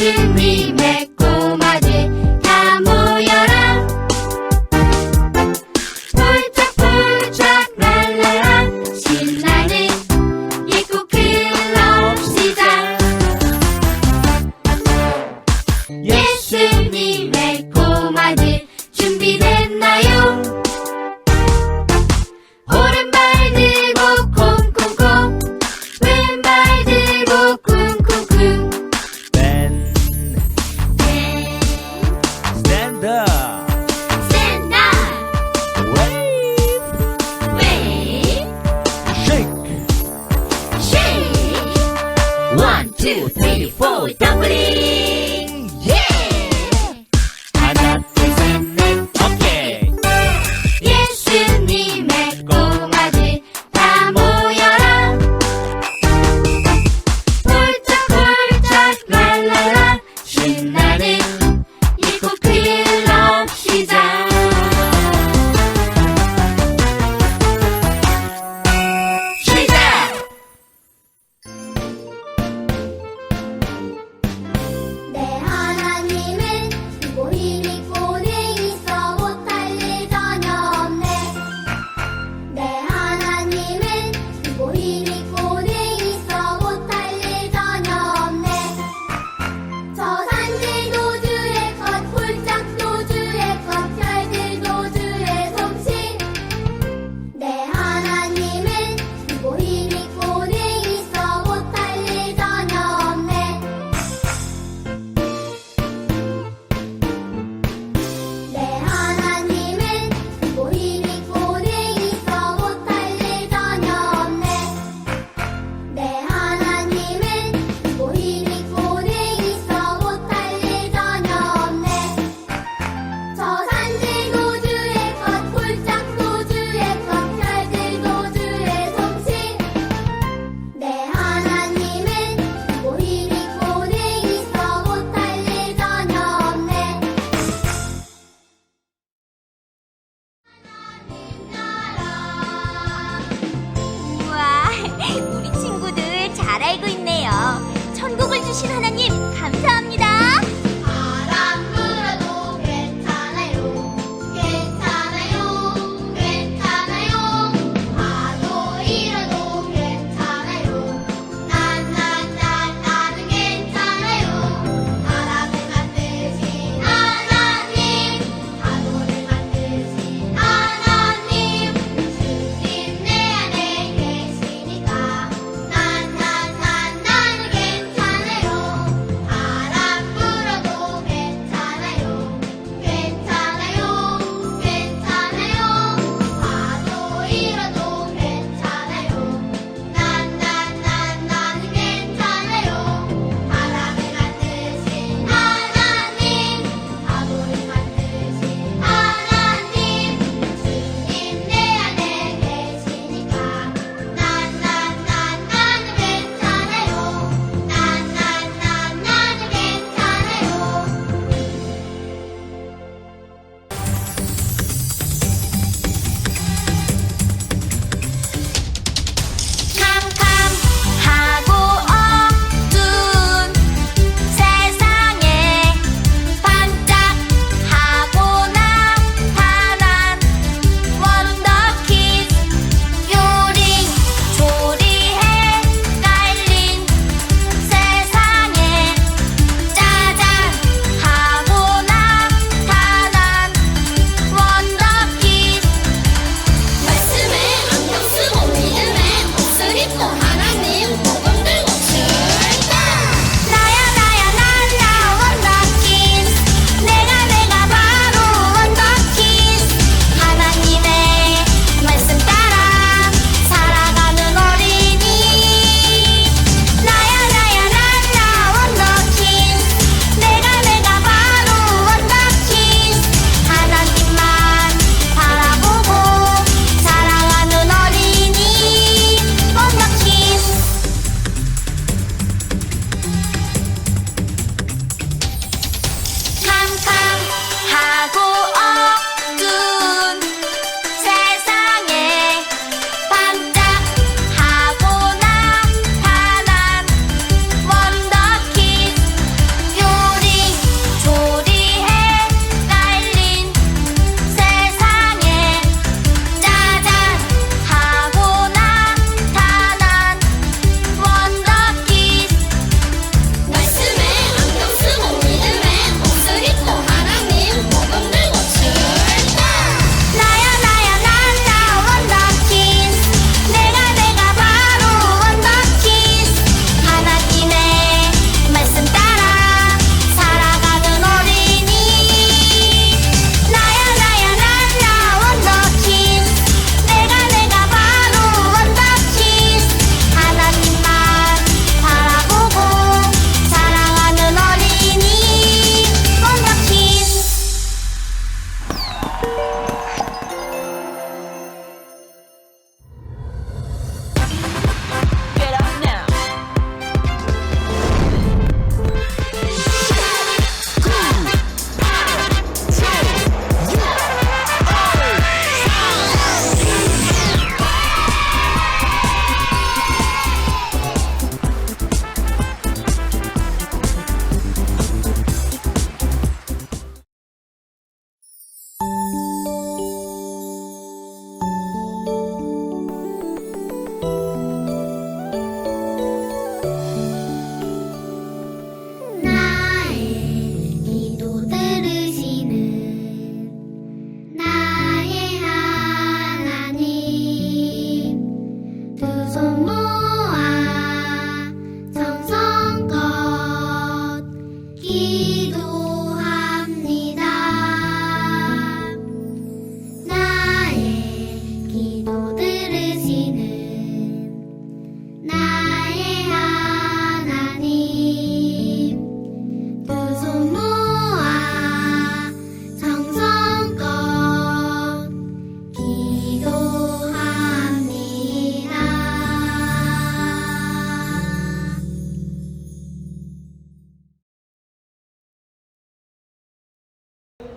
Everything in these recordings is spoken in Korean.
예수님의 꼬마들 다 모여라. 폴짝폴짝 랄랄라 신나는 예고 클럽 시작. 예수님의 꼬마들 준비됐나요? 오른발 들고 콩콩콩, 왼발 들고 쿵쿵쿵. Stand up. Stand up. Wave. Shake. Shake. 1, 2, 3, 4 더블링. 하나 둘 셋 넷. 오케이. 예수님의 꼬마들 다 모여라. 폴짝폴짝 랄랄라 신나는 예고 클럽 시작. 시작! 내 하나님은 크고 힘이 고대 있어 못할 일 전혀 없네. 내 하나님은 크고 힘이 고대 있어 못할 일 전혀 없네. 저 산들도 주의 것, 폴짝도 주의 것, 별들도 주의 솜씨. 내 하나님은 크고 힘이 고대 있어 못할 일 전혀 없네. 내 하나님은 크고 힘이 고대 있어 못할 일 전혀 없네. 내 하나님은 크고 힘이 고대 있어 못할 일 전혀 없네. 저 산들도 주의 것, 폴짝도 주의 것, 별들도 주의 솜씨. 내 하나님은 크고 힘이 고대 있어 못할 일 전혀 없네. 우와, 우리 친구들 잘 알고 있네요. 천국을 주신 하나님 감사합니다. 바람 불어도 괜찮아요. 괜찮아요. 괜찮아요. 파도 일어도 괜찮아요. 나는 괜찮아요. 바람을 만드신 하나님, 파도를 만드신 하나님, 주님 내 안에 계시니까 나는 괜찮아요.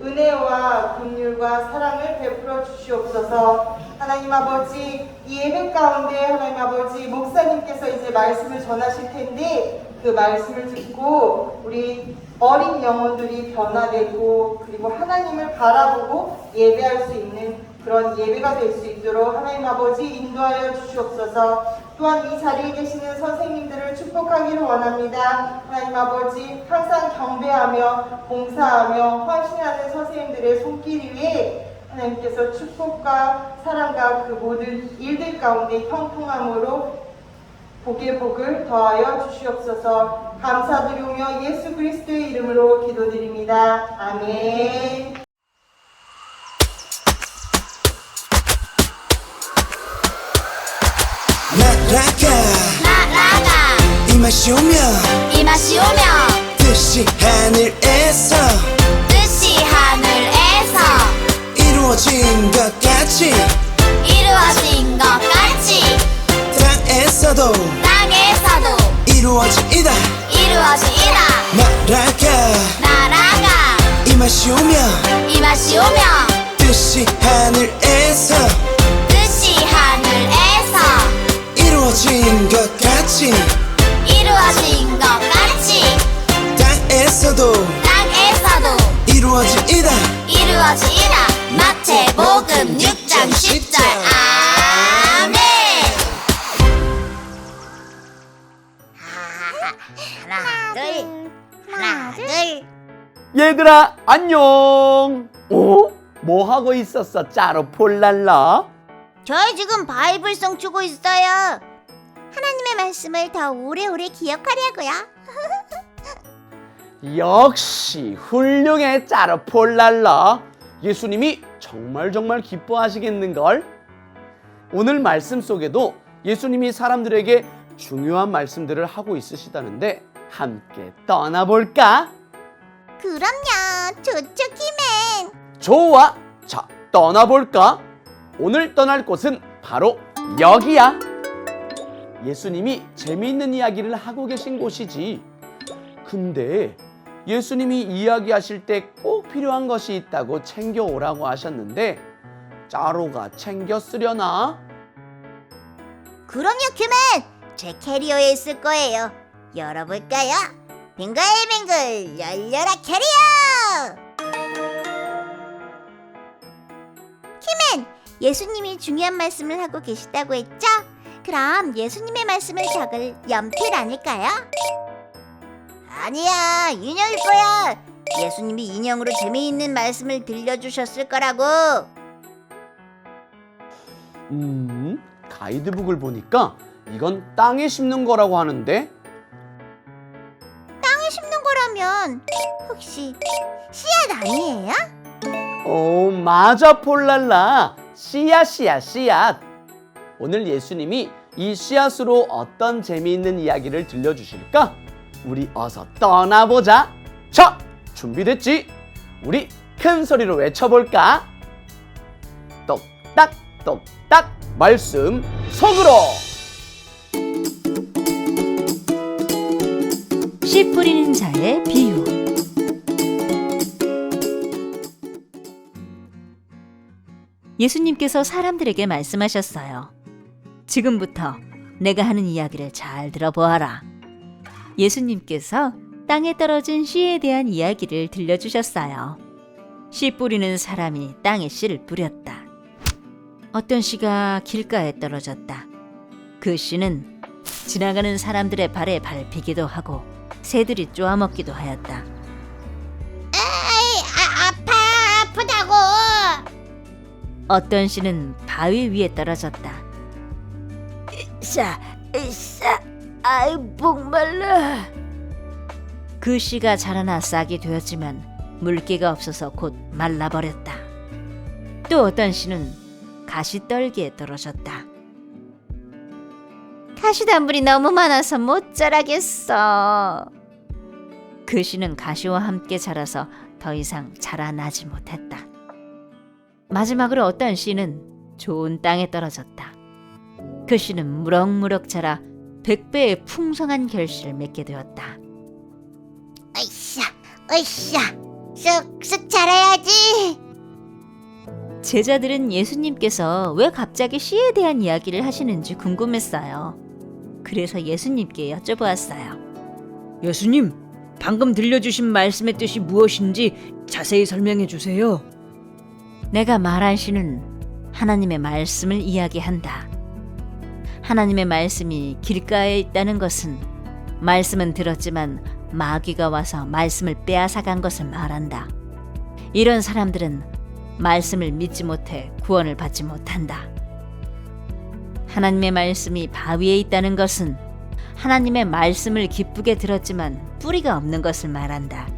은혜와 긍휼과 사랑을 베풀어 주시옵소서. 하나님 아버지, 이 예배 가운데 하나님 아버지 목사님께서 이제 말씀을 전하실 텐데 그 말씀을 듣고 우리 어린 영혼들이 변화되고 그리고 하나님을 바라보고 예배할 수 있는 그런 예배가 될 수 있도록 하나님 아버지 인도하여 주시옵소서. 또한 이 자리에 계시는 선생님들을 축복하기를 원합니다. 하나님 아버지 항상 경배하며 봉사하며 헌신하는 선생님들의 손길 위에 하나님께서 축복과 사랑과 그 모든 일들 가운데 형통함으로 복의 복을 더하여 주시옵소서. 감사드리며 예수 그리스도의 이름으로 기도드립니다. 아멘. 날아가 이 맛이 오면 이 맛이 오면 뜻이 하늘에서 이루어진 것 같이 이루어진 것 같이 땅에서도 이루어지이다 날아가 이 맛이 오면 이 맛이 오면 뜻이 하늘에서 이루어진 것 같이 땅에서도 이루어지이다 마태복음 6장 10절 아멘. 하나 둘 얘들아 안녕. 뭐 하고 있었어 짜로 폴랄라? 저희 지금 바이블송 추고 있어요. 하나님의 말씀을 더 오래오래 기억하려고요. 역시 훌륭해 짜로 폴랄라. 예수님이 정말 기뻐하시겠는걸? 오늘 말씀 속에도 예수님이 사람들에게 중요한 말씀들을 하고 있으시다는데 함께 떠나볼까? 그럼요. 좋죠, 키맨. 좋아! 자, 떠나볼까? 오늘 떠날 곳은 바로 여기야. 예수님이 재미있는 이야기를 하고 계신 곳이지. 근데 예수님이 이야기하실 때 꼭 필요한 것이 있다고 챙겨오라고 하셨는데 짜로가 챙겼으려나? 그럼요, 키맨. 제 캐리어에 있을 거예요. 열어볼까요? 빙글빙글 열려라 캐리어! 키맨, 예수님이 중요한 말씀을 하고 계시다고 했죠? 그럼 예수님의 말씀을 적을 연필 아닐까요? 아니야, 인형일 거야. 예수님이 인형으로 재미있는 말씀을 들려주셨을 거라고. 가이드북을 보니까 이건 땅에 심는 거라고 하는데 땅에 심는 거라면 혹시 씨앗 아니에요? 오, 맞아 폴랄라. 씨앗. 오늘 예수님이 이 씨앗으로 어떤 재미있는 이야기를 들려주실까? 우리 어서 떠나보자. 자, 준비됐지? 우리 큰 소리로 외쳐볼까? 똑딱 똑딱 말씀 속으로. 씨 뿌리는 자의 비유. 예수님께서 사람들에게 말씀하셨어요. 지금부터 내가 하는 이야기를 잘 들어보아라. 예수님께서 땅에 떨어진 씨에 대한 이야기를 들려주셨어요. 씨 뿌리는 사람이 땅에 씨를 뿌렸다. 어떤 씨가 길가에 떨어졌다. 그 씨는 지나가는 사람들의 발에 밟히기도 하고 새들이 쪼아먹기도 하였다. 아프다고. 어떤 씨는 바위 위에 떨어졌다. 아이 목말라. 그 씨가 자라나 싹이 되었지만 물기가 없어서 곧 말라버렸다. 또 어떤 씨는 가시떨기에 떨어졌다. 가시덤불이 너무 많아서 못 자라겠어. 그 씨는 가시와 함께 자라서 더 이상 자라나지 못했다. 마지막으로 어떤 씨는 좋은 땅에 떨어졌다. 그 씨는 무럭무럭 자라 100배의 풍성한 결실을 맺게 되었다. 으쌰. 쑥쑥 자라야지. 제자들은 예수님께서 왜 갑자기 씨에 대한 이야기를 하시는지 궁금했어요. 그래서 예수님께 여쭤보았어요. 예수님, 방금 들려주신 말씀의 뜻이 무엇인지 자세히 설명해 주세요. 내가 말한 씨는 하나님의 말씀을 이야기한다. 하나님의 말씀이 길가에 있다는 것은 말씀은 들었지만 마귀가 와서 말씀을 빼앗아간 것을 말한다. 이런 사람들은 말씀을 믿지 못해 구원을 받지 못한다. 하나님의 말씀이 바위에 있다는 것은 하나님의 말씀을 기쁘게 들었지만 뿌리가 없는 것을 말한다.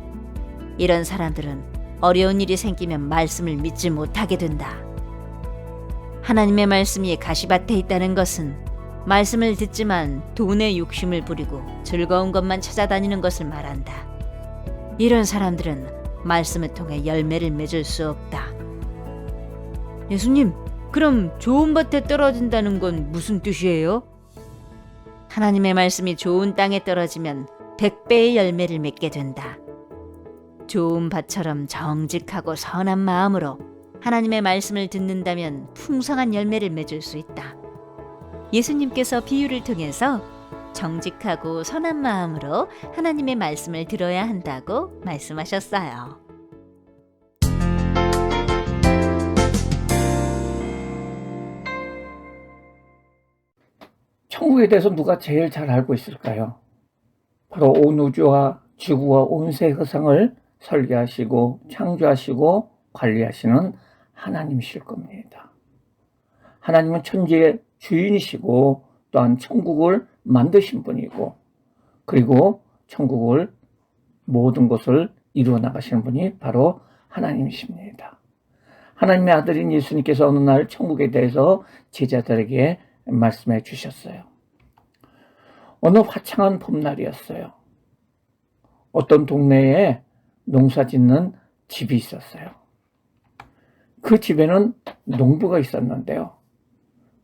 이런 사람들은 어려운 일이 생기면 말씀을 믿지 못하게 된다. 하나님의 말씀이 가시밭에 있다는 것은 말씀을 듣지만 돈에 욕심을 부리고 즐거운 것만 찾아다니는 것을 말한다. 이런 사람들은 말씀을 통해 열매를 맺을 수 없다. 예수님, 그럼 좋은 밭에 떨어진다는 건 무슨 뜻이에요? 하나님의 말씀이 좋은 땅에 떨어지면 100배의 열매를 맺게 된다. 좋은 밭처럼 정직하고 선한 마음으로 하나님의 말씀을 듣는다면 풍성한 열매를 맺을 수 있다. 예수님께서 비유를 통해서 정직하고 선한 마음으로 하나님의 말씀을 들어야 한다고 말씀하셨어요. 천국에 대해서 누가 제일 잘 알고 있을까요? 바로 온 우주와 지구와 온 세상을 설계하시고 창조하시고 관리하시는 하나님이실 겁니다. 하나님은 천지의 주인이시고 또한 천국을 만드신 분이고 그리고 천국을 모든 것을 이루어 나가시는 분이 바로 하나님이십니다. 하나님의 아들인 예수님께서 어느 날 천국에 대해서 제자들에게 말씀해 주셨어요. 어느 화창한 봄날이었어요. 어떤 동네에 농사 짓는 집이 있었어요. 그 집에는 농부가 있었는데요.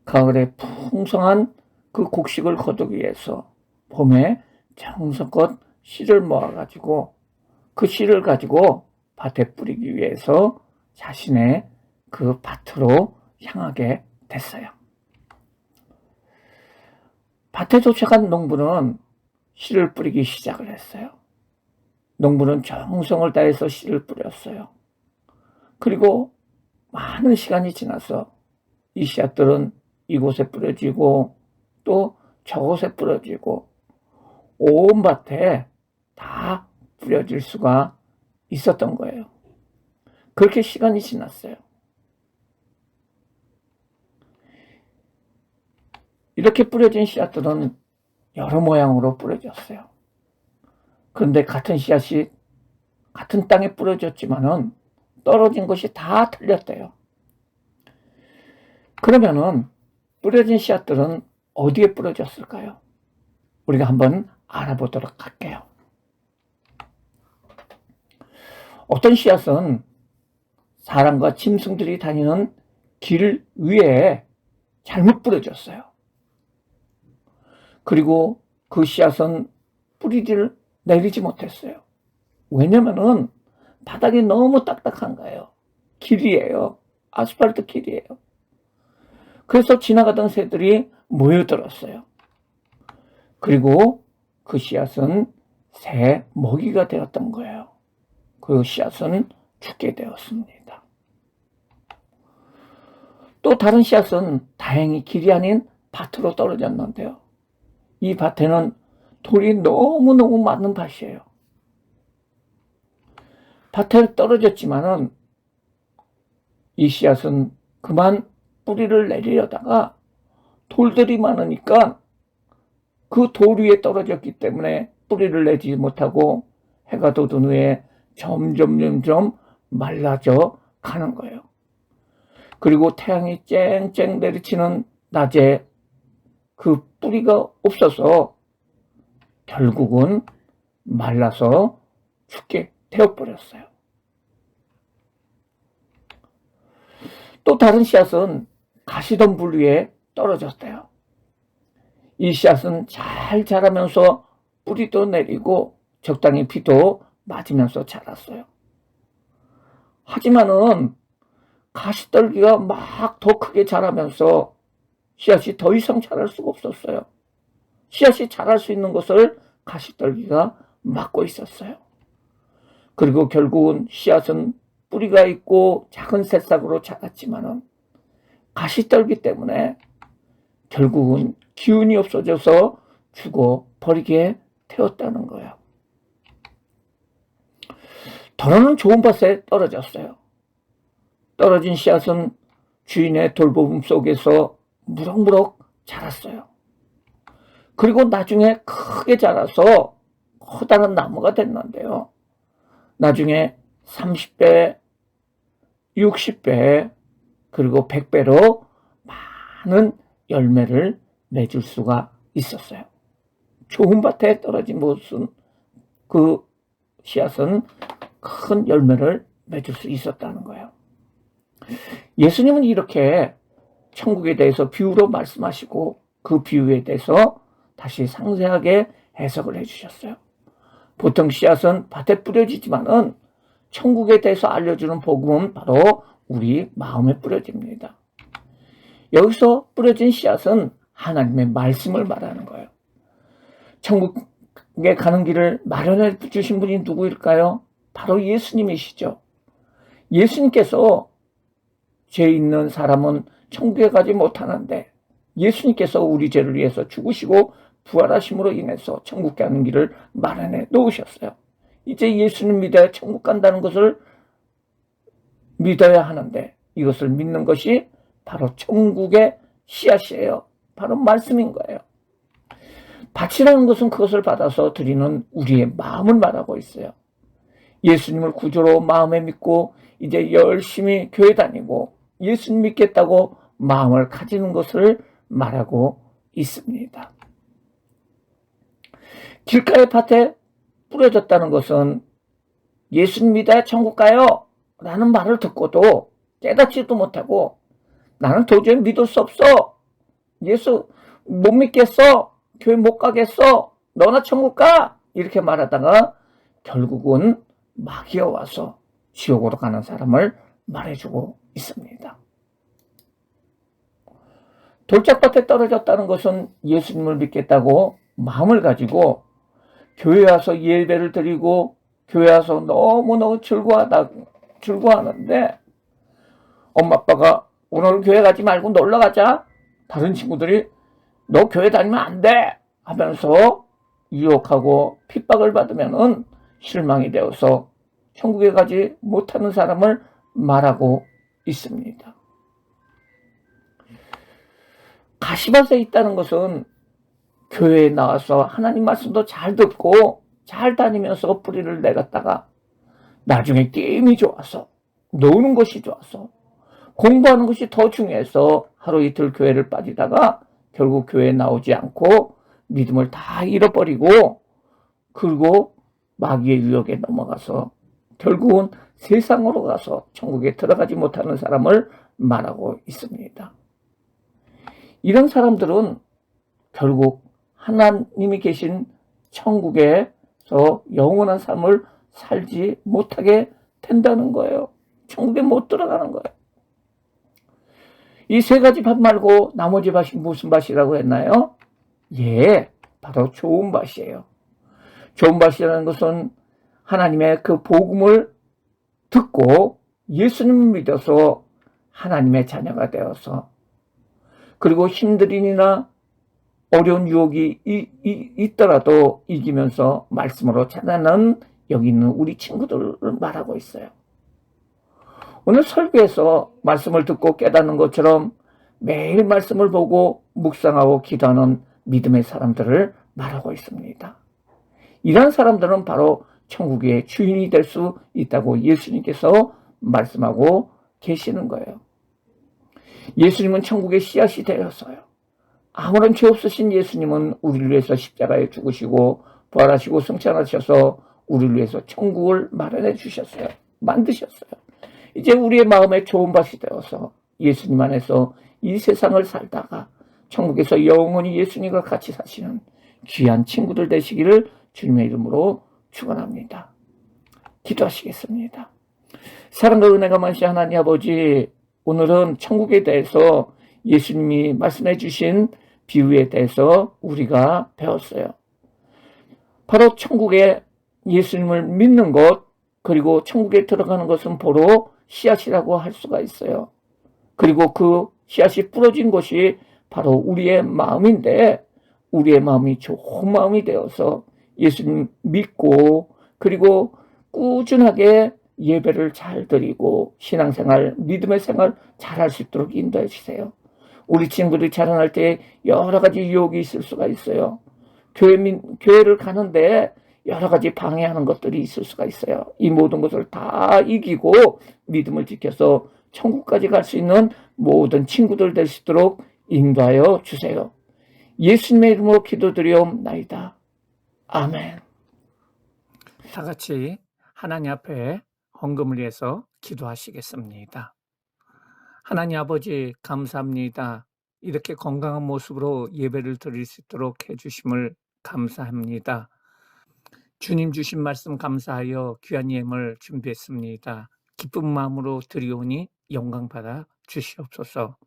가을에 풍성한 그 곡식을 거두기 위해서 봄에 정성껏 씨를 모아가지고 그 씨를 가지고 밭에 뿌리기 위해서 자신의 그 밭으로 향하게 됐어요. 밭에 도착한 농부는 씨를 뿌리기 시작을 했어요. 농부는 정성을 다해서 씨를 뿌렸어요. 그리고 많은 시간이 지나서 이 씨앗들은 이곳에 뿌려지고 또 저곳에 뿌려지고 온 밭에 다 뿌려질 수가 있었던 거예요. 그렇게 시간이 지났어요. 이렇게 뿌려진 씨앗들은 여러 모양으로 뿌려졌어요. 그런데 같은 씨앗이 같은 땅에 뿌려졌지만은 떨어진 것이 다 틀렸대요. 그러면은 뿌려진 씨앗들은 어디에 뿌려졌을까요? 우리가 한번 알아보도록 할게요. 어떤 씨앗은 사람과 짐승들이 다니는 길 위에 잘못 뿌려졌어요. 그리고 그 씨앗은 뿌리를 내리지 못했어요. 왜냐면은 바닥이 너무 딱딱한 거예요. 길이에요. 아스팔트 길이에요. 그래서 지나가던 새들이 모여들었어요. 그리고 그 씨앗은 새 먹이가 되었던 거예요. 그 씨앗은 죽게 되었습니다. 또 다른 씨앗은 다행히 길이 아닌 밭으로 떨어졌는데요. 이 밭에는 돌이 너무너무 많은 밭이에요. 밭에 떨어졌지만은 이 씨앗은 그만 뿌리를 내리려다가 돌들이 많으니까 그 돌 위에 떨어졌기 때문에 뿌리를 내지 못하고 해가 돋은 후에 점점 말라져 가는 거예요. 그리고 태양이 쨍쨍 내리치는 낮에 그 뿌리가 없어서 결국은 말라서 죽게 되어버렸어요. 또 다른 씨앗은 가시덤불 위에 떨어졌대요. 이 씨앗은 잘 자라면서 뿌리도 내리고 적당히 비도 맞으면서 자랐어요. 하지만은 가시떨기가 막 더 크게 자라면서 씨앗이 더 이상 자랄 수가 없었어요. 씨앗이 자랄 수 있는 것을 가시떨기가 막고 있었어요. 그리고 결국은 씨앗은 뿌리가 있고 작은 새싹으로 자랐지만은 가시떨기 때문에 결국은 기운이 없어져서 죽어 버리게 되었다는 거예요. 더러는 좋은 밭에 떨어졌어요. 떨어진 씨앗은 주인의 돌봄 속에서 무럭무럭 자랐어요. 그리고 나중에 크게 자라서 커다란 나무가 됐는데요. 나중에 30배, 60배, 그리고 100배로 많은 열매를 맺을 수가 있었어요. 좋은 밭에 떨어진 무슨 그 씨앗은 큰 열매를 맺을 수 있었다는 거예요. 예수님은 이렇게 천국에 대해서 비유로 말씀하시고 그 비유에 대해서 다시 상세하게 해석을 해주셨어요. 보통 씨앗은 밭에 뿌려지지만은 천국에 대해서 알려주는 복음은 바로 우리 마음에 뿌려집니다. 여기서 뿌려진 씨앗은 하나님의 말씀을 말하는 거예요. 천국에 가는 길을 마련해 주신 분이 누구일까요? 바로 예수님이시죠. 예수님께서 죄 있는 사람은 천국에 가지 못하는데 예수님께서 우리 죄를 위해서 죽으시고 부활하심으로 인해서 천국 가는 길을 마련해 놓으셨어요. 이제 예수님 믿어야 천국 간다는 것을 믿어야 하는데 이것을 믿는 것이 바로 천국의 씨앗이에요. 바로 말씀인 거예요. 밭이라는 것은 그것을 받아서 드리는 우리의 마음을 말하고 있어요. 예수님을 구주로 마음에 믿고 이제 열심히 교회 다니고 예수님 믿겠다고 마음을 가지는 것을 말하고 있습니다. 길가의 밭에 뿌려졌다는 것은 예수님 믿어야 천국 가요 라는 말을 듣고도 깨닫지도 못하고 나는 도저히 믿을 수 없어, 예수 못 믿겠어, 교회 못 가겠어, 너나 천국 가, 이렇게 말하다가 결국은 마귀가 와서 지옥으로 가는 사람을 말해주고 있습니다. 돌짝밭에 떨어졌다는 것은 예수님을 믿겠다고 마음을 가지고 교회 와서 예배를 드리고 교회 와서 너무너무 즐거워하는데 엄마 아빠가 오늘 교회 가지 말고 놀러 가자, 다른 친구들이 너 교회 다니면 안 돼 하면서 유혹하고 핍박을 받으면은 실망이 되어서 천국에 가지 못하는 사람을 말하고 있습니다. 가시밭에 있다는 것은 교회에 나와서 하나님 말씀도 잘 듣고 잘 다니면서 뿌리를 내렸다가 나중에 게임이 좋아서, 노는 것이 좋아서, 공부하는 것이 더 중요해서 하루 이틀 교회를 빠지다가 결국 교회에 나오지 않고 믿음을 다 잃어버리고 그리고 마귀의 유혹에 넘어가서 결국은 세상으로 가서 천국에 들어가지 못하는 사람을 말하고 있습니다. 이런 사람들은 결국 하나님이 계신 천국에서 영원한 삶을 살지 못하게 된다는 거예요. 천국에 못 들어가는 거예요. 이 세 가지 밭 말고 나머지 밭이 무슨 밭이라고 했나요? 예, 바로 좋은 밭이에요. 좋은 밭이라는 것은 하나님의 그 복음을 듣고 예수님을 믿어서 하나님의 자녀가 되어서 그리고 힘들이나 어려운 유혹이 있더라도 이기면서 말씀으로 자라는 여기 있는 우리 친구들을 말하고 있어요. 오늘 설교에서 말씀을 듣고 깨닫는 것처럼 매일 말씀을 보고 묵상하고 기도하는 믿음의 사람들을 말하고 있습니다. 이런 사람들은 바로 천국의 주인이 될 수 있다고 예수님께서 말씀하고 계시는 거예요. 예수님은 천국의 씨앗이 되었어요. 아무런 죄 없으신 예수님은 우리를 위해서 십자가에 죽으시고 부활하시고 승천하셔서 우리를 위해서 천국을 마련해 주셨어요. 만드셨어요. 이제 우리의 마음에 좋은 밭이 되어서 예수님 안에서 이 세상을 살다가 천국에서 영원히 예수님과 같이 사시는 귀한 친구들 되시기를 주님의 이름으로 축원합니다. 기도하시겠습니다. 사랑과 은혜가 많으신 하나님 아버지, 오늘은 천국에 대해서 예수님이 말씀해 주신 비유에 대해서 우리가 배웠어요. 바로 천국에 예수님을 믿는 것, 그리고 천국에 들어가는 것은 바로 씨앗이라고 할 수가 있어요. 그리고 그 씨앗이 뿌려진 것이 바로 우리의 마음인데, 우리의 마음이 좋은 마음이 되어서 예수님 믿고, 그리고 꾸준하게 예배를 잘 드리고 신앙생활, 믿음의 생활 잘할 수 있도록 인도해 주세요. 우리 친구들이 자라날 때 여러 가지 유혹이 있을 수가 있어요. 교회를 가는데 여러 가지 방해하는 것들이 있을 수가 있어요. 이 모든 것을 다 이기고 믿음을 지켜서 천국까지 갈 수 있는 모든 친구들 될 수 있도록 인도하여 주세요. 예수님의 이름으로 기도드리옵나이다. 아멘. 다 같이 하나님 앞에 헌금을 위해서 기도하시겠습니다. 하나님 아버지, 감사합니다. 이렇게 건강한 모습으로 예배를 드릴 수 있도록 해주심을 감사합니다. 주님 주신 말씀 감사하여 귀한 예물 준비했습니다. 기쁜 마음으로 드리오니 영광 받아 주시옵소서.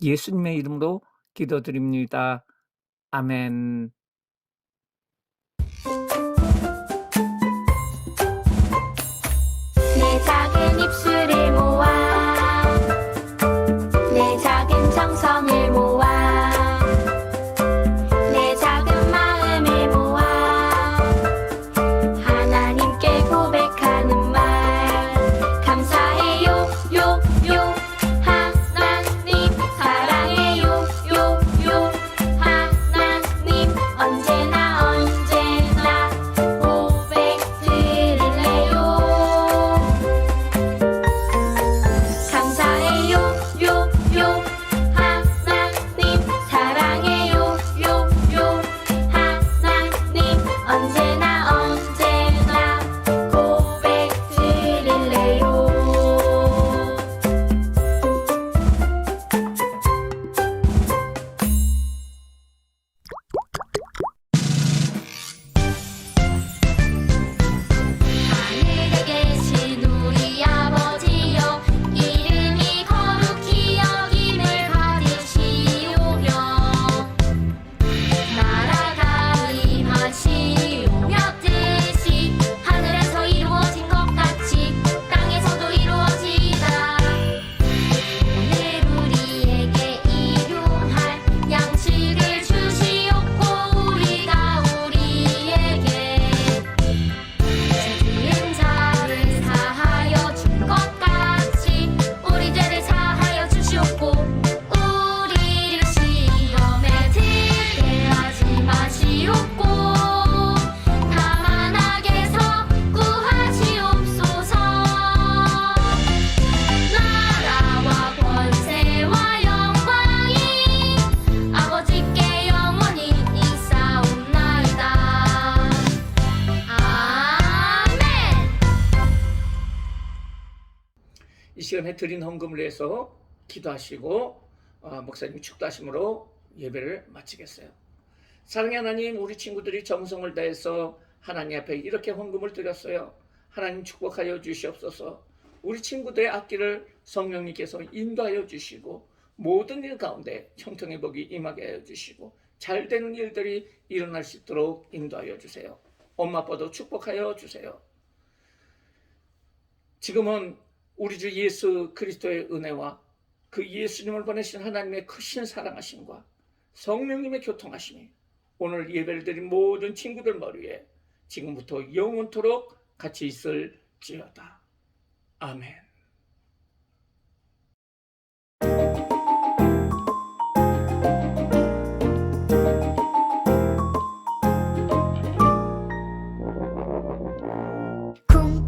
예수님의 이름으로 기도드립니다. 아멘. 내 작은 입술을 모아 내 작은 정성을 모아 내 작은 마음을 모아 하나님께 고백하는 말 감사해요 요 하나님 사랑해요 요 하나님 언제나 고백 드릴래요 감사해요 요 하나님 사랑해요 요 하나님 언제나 고백 드릴래요 하늘에 계신 우리 아버지여 이름이 거룩히 여김을 받으시오며 나라가 임하시오며 뜻이 하늘에서 이루어진 것 같이 땅에서도 이루어지이다 오늘 우리에게 일용할 양식을 주시옵고 우리가 우리에게 지은 자를 사하여 준 것 같이 우리 죄를 사하여 주시옵고 우리를 시험에 들게 하지 마시옵고 다만 악에서 구하시옵소서 나라와 권세와 영광이 아버지께 영원히 있사옵나이다 아멘. 이 시간에 드린 헌금을 위해서 기도하시고 목사님 축도하심으로 예배를 마치겠어요. 사랑의 하나님, 우리 친구들이 정성을 다해서 하나님 앞에 이렇게 헌금을 드렸어요. 하나님 축복하여 주시옵소서. 우리 친구들의 앞길을 성령님께서 인도하여 주시고 모든 일 가운데 형통의 복이 임하게 하여 주시고 잘 되는 일들이 일어날 수 있도록 인도하여 주세요. 엄마 아빠도 축복하여 주세요. 지금은 우리 주 예수 그리스도의 은혜와 그 예수님을 보내신 하나님의 크신 사랑하심과 성령님의 교통하심이 오늘 예배를 드린 모든 친구들 머리에 지금부터 영원토록 같이 있을지어다. 아멘. 쿵